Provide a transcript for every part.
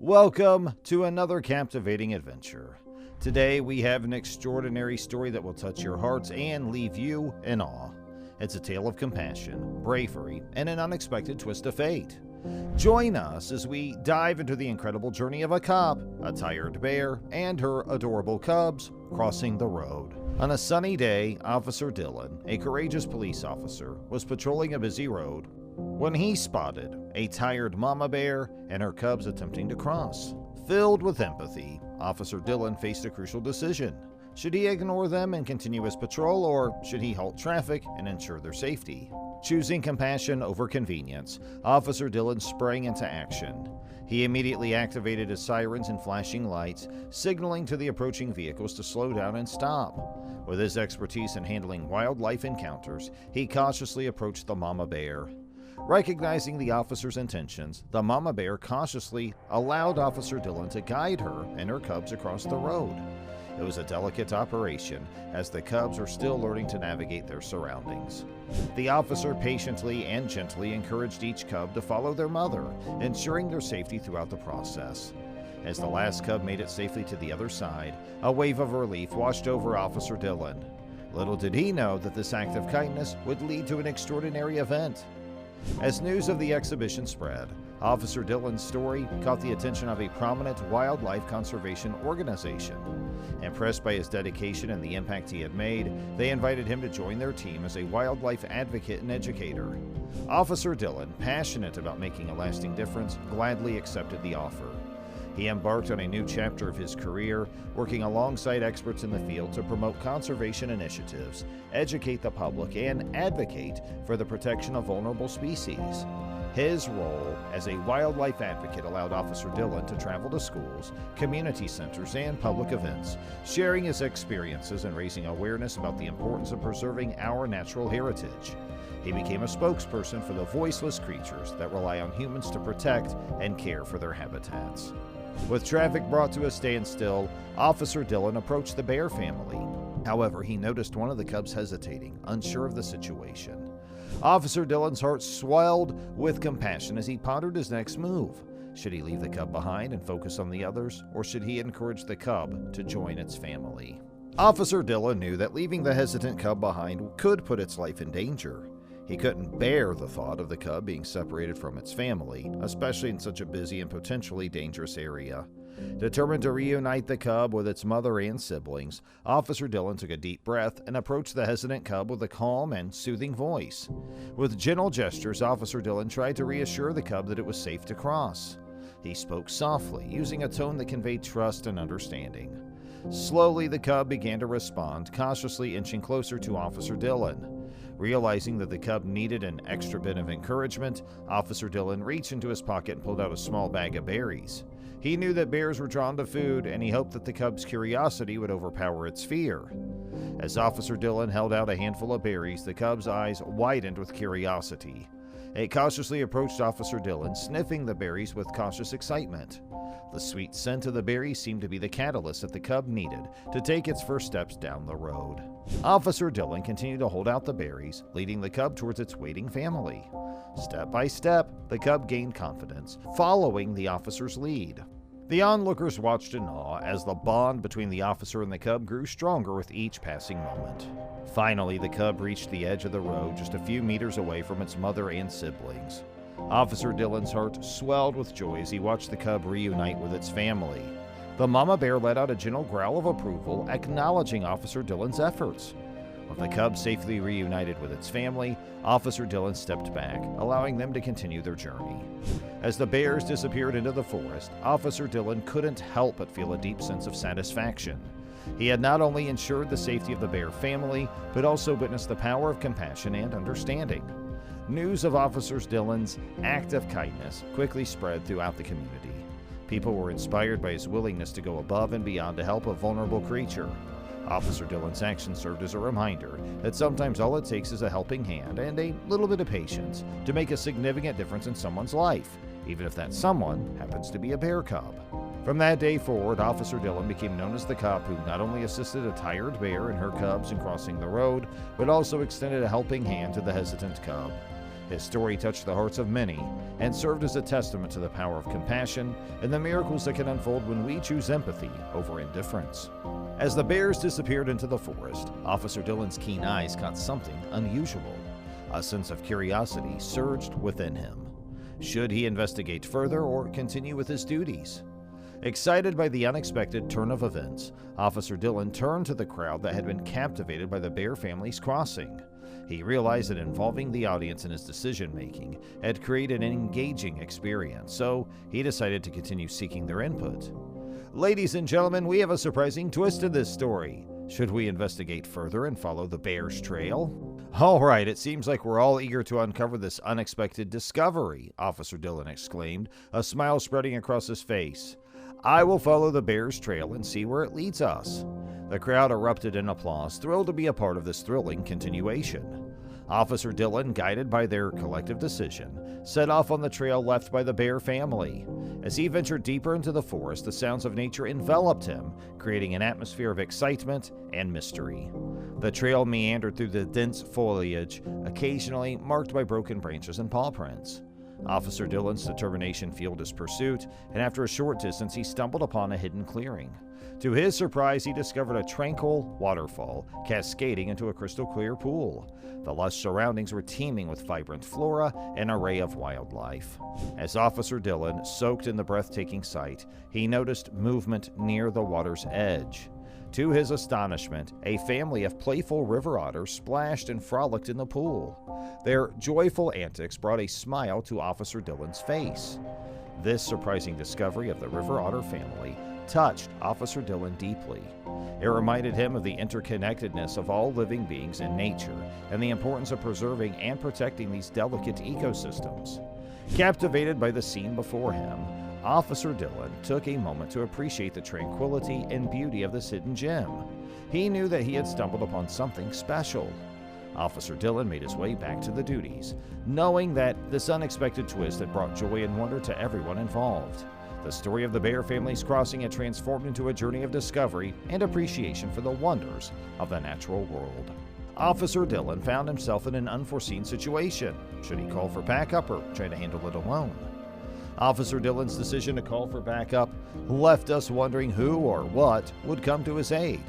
Welcome to another captivating adventure. Today we have an extraordinary story that will touch your hearts and leave you in awe. It's a tale of compassion, bravery, and an unexpected twist of fate. Join us as we dive into the incredible journey of a cop, a tired bear, and her adorable cubs crossing the road. On a sunny day, Officer Dylan, a courageous police officer, was patrolling a busy road when he spotted a tired mama bear and her cubs attempting to cross. Filled with empathy, Officer Dylan faced a crucial decision. Should he ignore them and continue his patrol, or should he halt traffic and ensure their safety? Choosing compassion over convenience, Officer Dylan sprang into action. He immediately activated his sirens and flashing lights, signaling to the approaching vehicles to slow down and stop. With his expertise in handling wildlife encounters, he cautiously approached the mama bear. Recognizing the officer's intentions, the mama bear cautiously allowed Officer Dylan to guide her and her cubs across the road. It was a delicate operation, as the cubs were still learning to navigate their surroundings. The officer patiently and gently encouraged each cub to follow their mother, ensuring their safety throughout the process. As the last cub made it safely to the other side, a wave of relief washed over Officer Dylan. Little did he know that this act of kindness would lead to an extraordinary event. As news of the exhibition spread, Officer Dylan's story caught the attention of a prominent wildlife conservation organization. Impressed by his dedication and the impact he had made, they invited him to join their team as a wildlife advocate and educator. Officer Dylan, passionate about making a lasting difference, gladly accepted the offer. He embarked on a new chapter of his career, working alongside experts in the field to promote conservation initiatives, educate the public, and advocate for the protection of vulnerable species. His role as a wildlife advocate allowed Officer Dylan to travel to schools, community centers, and public events, sharing his experiences and raising awareness about the importance of preserving our natural heritage. He became a spokesperson for the voiceless creatures that rely on humans to protect and care for their habitats. With traffic brought to a standstill, Officer Dylan approached the bear family. However, he noticed one of the cubs hesitating, unsure of the situation. Officer Dylan's heart swelled with compassion as he pondered his next move. Should he leave the cub behind and focus on the others, or should he encourage the cub to join its family? Officer Dylan knew that leaving the hesitant cub behind could put its life in danger. He couldn't bear the thought of the cub being separated from its family, especially in such a busy and potentially dangerous area. Determined to reunite the cub with its mother and siblings, Officer Dylan took a deep breath and approached the hesitant cub with a calm and soothing voice. With gentle gestures, Officer Dylan tried to reassure the cub that it was safe to cross. He spoke softly, using a tone that conveyed trust and understanding. Slowly, the cub began to respond, cautiously inching closer to Officer Dylan. Realizing that the cub needed an extra bit of encouragement, Officer Dylan reached into his pocket and pulled out a small bag of berries. He knew that bears were drawn to food, and he hoped that the cub's curiosity would overpower its fear. As Officer Dylan held out a handful of berries, the cub's eyes widened with curiosity. It cautiously approached Officer Dylan, sniffing the berries with cautious excitement. The sweet scent of the berries seemed to be the catalyst that the cub needed to take its first steps down the road. Officer Dylan continued to hold out the berries, leading the cub towards its waiting family. Step by step, the cub gained confidence, following the officer's lead. The onlookers watched in awe as the bond between the officer and the cub grew stronger with each passing moment. Finally, the cub reached the edge of the road just a few meters away from its mother and siblings. Officer Dylan's heart swelled with joy as he watched the cub reunite with its family. The mama bear let out a gentle growl of approval, acknowledging Officer Dylan's efforts. With the cub safely reunited with its family, Officer Dylan stepped back, allowing them to continue their journey. As the bears disappeared into the forest, Officer Dylan couldn't help but feel a deep sense of satisfaction. He had not only ensured the safety of the bear family, but also witnessed the power of compassion and understanding. News of Officer Dylan's act of kindness quickly spread throughout the community. People were inspired by his willingness to go above and beyond to help a vulnerable creature. Officer Dylan's action served as a reminder that sometimes all it takes is a helping hand and a little bit of patience to make a significant difference in someone's life, even if that someone happens to be a bear cub. From that day forward, Officer Dylan became known as the cop who not only assisted a tired bear and her cubs in crossing the road, but also extended a helping hand to the hesitant cub. His story touched the hearts of many and served as a testament to the power of compassion and the miracles that can unfold when we choose empathy over indifference. As the bears disappeared into the forest, Officer Dillon's keen eyes caught something unusual. A sense of curiosity surged within him. Should he investigate further or continue with his duties? Excited by the unexpected turn of events, Officer Dillon turned to the crowd that had been captivated by the Bear family's crossing. He realized that involving the audience in his decision-making had created an engaging experience, so he decided to continue seeking their input. Ladies and gentlemen, we have a surprising twist to this story. Should we investigate further and follow the bear's trail? All right, it seems like we're all eager to uncover this unexpected discovery, Officer Dillon exclaimed, a smile spreading across his face. I will follow the bear's trail and see where it leads us. The crowd erupted in applause, thrilled to be a part of this thrilling continuation. Officer Dillon, guided by their collective decision, set off on the trail left by the Bear family. As he ventured deeper into the forest, the sounds of nature enveloped him, creating an atmosphere of excitement and mystery. The trail meandered through the dense foliage, occasionally marked by broken branches and paw prints. Officer Dillon's determination fueled his pursuit, and after a short distance he stumbled upon a hidden clearing. To his surprise, he discovered a tranquil waterfall cascading into a crystal-clear pool. The lush surroundings were teeming with vibrant flora and an array of wildlife. As Officer Dillon soaked in the breathtaking sight, he noticed movement near the water's edge. To his astonishment, a family of playful river otters splashed and frolicked in the pool. Their joyful antics brought a smile to Officer Dillon's face. This surprising discovery of the river otter family touched Officer Dillon deeply. It reminded him of the interconnectedness of all living beings in nature and the importance of preserving and protecting these delicate ecosystems. Captivated by the scene before him, Officer Dillon took a moment to appreciate the tranquility and beauty of this hidden gem. He knew that he had stumbled upon something special. Officer Dillon made his way back to the duties, knowing that this unexpected twist had brought joy and wonder to everyone involved. The story of the Bear family's crossing had transformed into a journey of discovery and appreciation for the wonders of the natural world. Officer Dillon found himself in an unforeseen situation. Should he call for backup or try to handle it alone? Officer Dillon's decision to call for backup left us wondering who or what would come to his aid.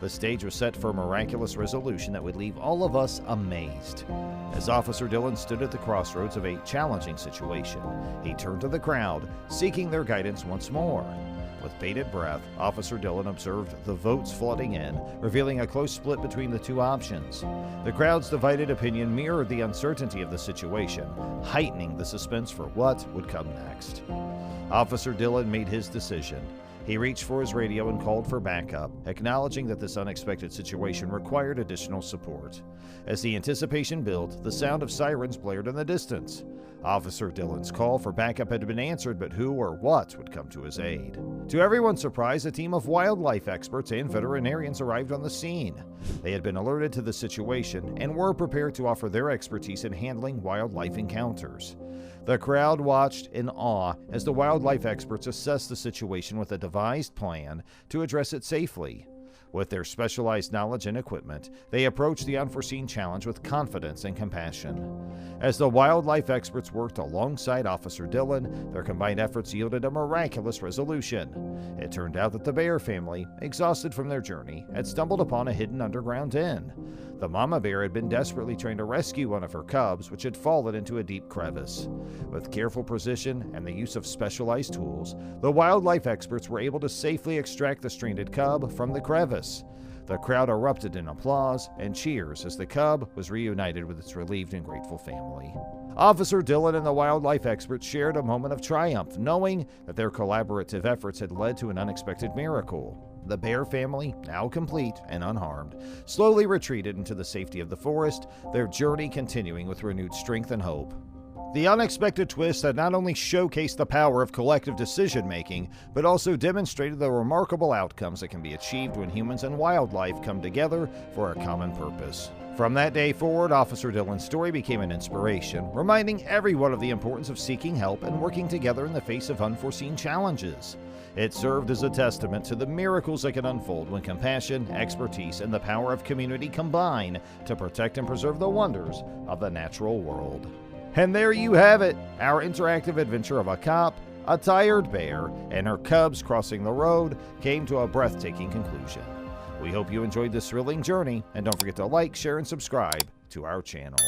The stage was set for a miraculous resolution that would leave all of us amazed. As Officer Dillon stood at the crossroads of a challenging situation, he turned to the crowd, seeking their guidance once more. With bated breath, Officer Dillon observed the votes flooding in, revealing a close split between the two options. The crowd's divided opinion mirrored the uncertainty of the situation, heightening the suspense for what would come next. Officer Dillon made his decision. He reached for his radio and called for backup, acknowledging that this unexpected situation required additional support. As the anticipation built, the sound of sirens blared in the distance. Officer Dillon's call for backup had been answered, but who or what would come to his aid? To everyone's surprise, a team of wildlife experts and veterinarians arrived on the scene. They had been alerted to the situation and were prepared to offer their expertise in handling wildlife encounters. The crowd watched in awe as the wildlife experts assessed the situation with a devised plan to address it safely. With their specialized knowledge and equipment, they approached the unforeseen challenge with confidence and compassion. As the wildlife experts worked alongside Officer Dillon, their combined efforts yielded a miraculous resolution. It turned out that the Bear family, exhausted from their journey, had stumbled upon a hidden underground inn. The mama bear had been desperately trying to rescue one of her cubs, which had fallen into a deep crevice. With careful precision and the use of specialized tools, the wildlife experts were able to safely extract the stranded cub from the crevice. The crowd erupted in applause and cheers as the cub was reunited with its relieved and grateful family. Officer Dillon and the wildlife experts shared a moment of triumph, knowing that their collaborative efforts had led to an unexpected miracle. The Bear family, now complete and unharmed, slowly retreated into the safety of the forest, their journey continuing with renewed strength and hope. The unexpected twist had not only showcased the power of collective decision-making, but also demonstrated the remarkable outcomes that can be achieved when humans and wildlife come together for a common purpose. From that day forward, Officer Dillon's story became an inspiration, reminding everyone of the importance of seeking help and working together in the face of unforeseen challenges. It served as a testament to the miracles that can unfold when compassion, expertise, and the power of community combine to protect and preserve the wonders of the natural world. And there you have it, our interactive adventure of a cop, a tired bear, and her cubs crossing the road came to a breathtaking conclusion. We hope you enjoyed this thrilling journey, and don't forget to like, share, and subscribe to our channel.